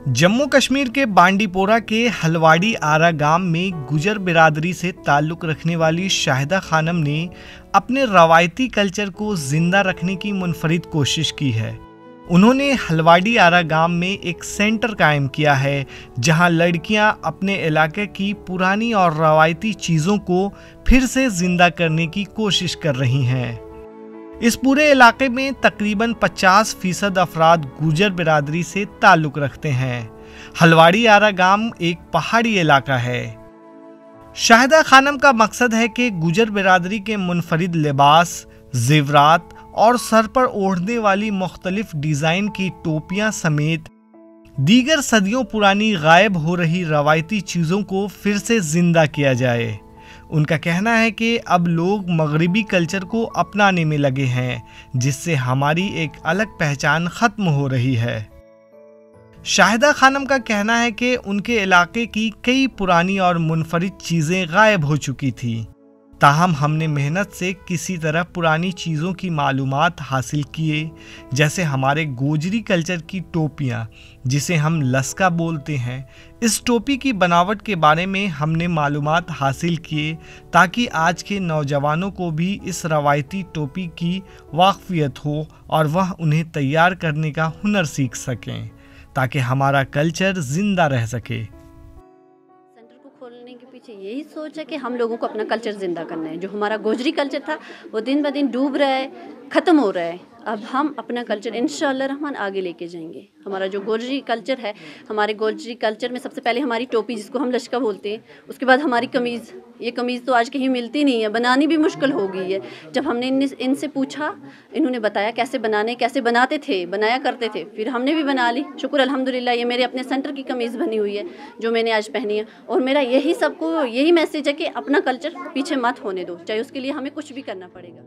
जम्मू कश्मीर के बांडीपोरा के हलवाड़ी आरा गांव में गुजर बिरादरी से ताल्लुक़ रखने वाली शाहिदा खानम ने अपने रवायती कल्चर को जिंदा रखने की मुनफरिद कोशिश की है। उन्होंने हलवाड़ी आरा गांव में एक सेंटर कायम किया है जहां लड़कियां अपने इलाके की पुरानी और रवायती चीज़ों को फिर से जिंदा करने की कोशिश कर रही हैं। इस पूरे इलाके में तकरीबन 50% अफराद गुजर बिरादरी से ताल्लुक़ रखते हैं। हलवाड़ी आरा गांव एक पहाड़ी इलाका है। शाहिदा खानम का मकसद है कि गुजर बिरादरी के मुनफरिद लिबास, जेवरात और सर पर ओढ़ने वाली मुख्तलिफ डिज़ाइन की टोपियां समेत दीगर सदियों पुरानी गायब हो रही रवायती चीज़ों को फिर से जिंदा किया जाए। उनका कहना है कि अब लोग मगरिबी कल्चर को अपनाने में लगे हैं, जिससे हमारी एक अलग पहचान ख़त्म हो रही है। शाहिदा खानम का कहना है कि उनके इलाके की कई पुरानी और मुनफरिद चीज़ें गायब हो चुकी थी, ताहम हमने मेहनत से किसी तरह पुरानी चीज़ों की मालूमात हासिल किए, जैसे हमारे गोजरी कल्चर की टोपियाँ जिसे हम लस्का बोलते हैं। इस टोपी की बनावट के बारे में हमने मालूमात हासिल किए ताकि आज के नौजवानों को भी इस रवायती टोपी की वाक़फ़ियत हो और वह उन्हें तैयार करने का हुनर सीख सकें, ताकि हमारा कल्चर ज़िंदा रह सके। खोलने के पीछे यही सोच है कि हम लोगों को अपना कल्चर ज़िंदा करना है। जो हमारा गोजरी कल्चर था वो दिन ब दिन डूब रहा है, ख़त्म हो रहा है। अब हम अपना कल्चर इंशाअल्लाह रहमान आगे लेके जाएंगे। हमारा जो गोजरी कल्चर है, हमारे गोजरी कल्चर में सबसे पहले हमारी टोपी जिसको हम लश्का बोलते हैं, उसके बाद हमारी कमीज़। ये कमीज़ तो आज कहीं मिलती नहीं है, बनानी भी मुश्किल हो गई है। जब हमने इनसे पूछा, इन्होंने बताया कैसे बनाते थे, बनाया करते थे, फिर हमने भी बना ली। शुक्र अल्हम्दुलिल्लाह, ये मेरे अपने सेंटर की कमीज़ बनी हुई है जो मैंने आज पहनी है। और मेरा यही सबको यही मैसेज है कि अपना कल्चर पीछे मत होने दो, चाहे उसके लिए हमें कुछ भी करना पड़ेगा।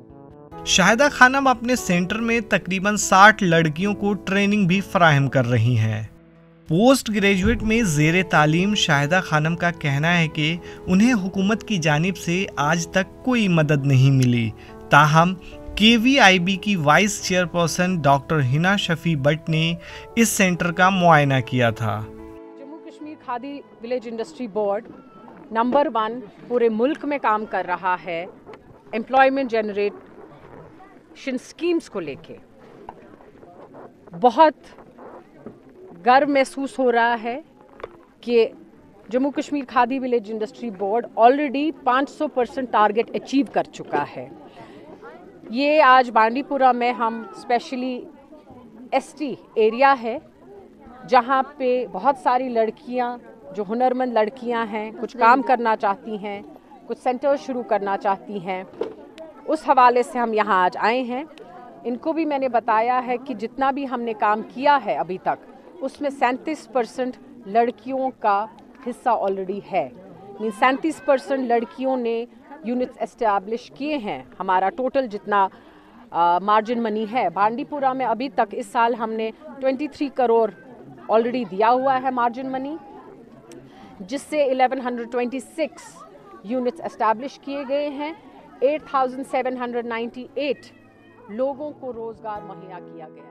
शाहिदा खानम अपने सेंटर में तकरीबन 60 लड़कियों को ट्रेनिंग भी फराहम कर रही हैं। पोस्ट ग्रेजुएट में ज़ेरे तालीम शाहिदा खानम का कहना है कि उन्हें हुकूमत की जानिब से आज तक कोई मदद नहीं मिली, ताहम KVIB की vice chairperson doctor Hina Shafi but ने इस सेंटर का मुआयना किया था। Jammu Kashmir khadi village industry board number 1 पूरे मुल्क में काम कर रहा है एम्प्लॉयमेंट जनरेशन स्कीम्स को लेके। बहुत गर्व महसूस हो रहा है कि Jammu Kashmir khadi village industry board already 500% target achieve कर चुका है। ये आज बांडीपुरा में हम स्पेशली ST एरिया है जहाँ पे बहुत सारी लड़कियाँ जो हुनरमंद लड़कियाँ हैं, कुछ काम करना चाहती हैं, कुछ सेंटर शुरू करना चाहती हैं, उस हवाले से हम यहाँ आज आए हैं। इनको भी मैंने बताया है कि जितना भी हमने काम किया है अभी तक, उसमें 37% लड़कियों का हिस्सा ऑलरेडी है। 37% लड़कियों ने यूनिट्स एस्टैब्लिश किए हैं। हमारा टोटल जितना मार्जिन मनी है बांडीपुरा में अभी तक इस साल हमने 23 करोड़ ऑलरेडी दिया हुआ है मार्जिन मनी, जिससे 1126 यूनिट्स एस्टैब्लिश किए गए हैं। 8798 लोगों को रोजगार मुहैया किया गया है।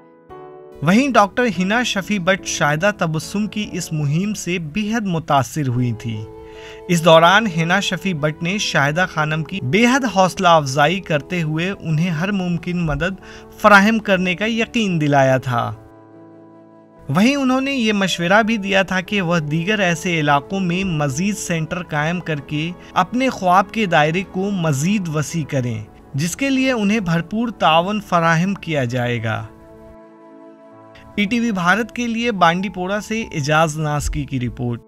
वहीं डॉक्टर हिना शफी बट शाहिदा तबस्सुम की इस मुहिम से बेहद मुतासिर हुई थी। इस दौरान हिना शफी बट ने शाहिदा खानम की बेहद हौसला अफजाई करते हुए उन्हें हर मुमकिन मदद फराहम करने का यकीन दिलाया था। वहीं उन्होंने ये मशवरा भी दिया था कि वह दीगर ऐसे इलाकों में मजीद सेंटर कायम करके अपने ख्वाब के दायरे को मजीद वसी करें, जिसके लिए उन्हें भरपूर तावन फराहम किया जाएगा। ETV भारत के लिए बांडीपोरा से इजाज नास्की की रिपोर्ट।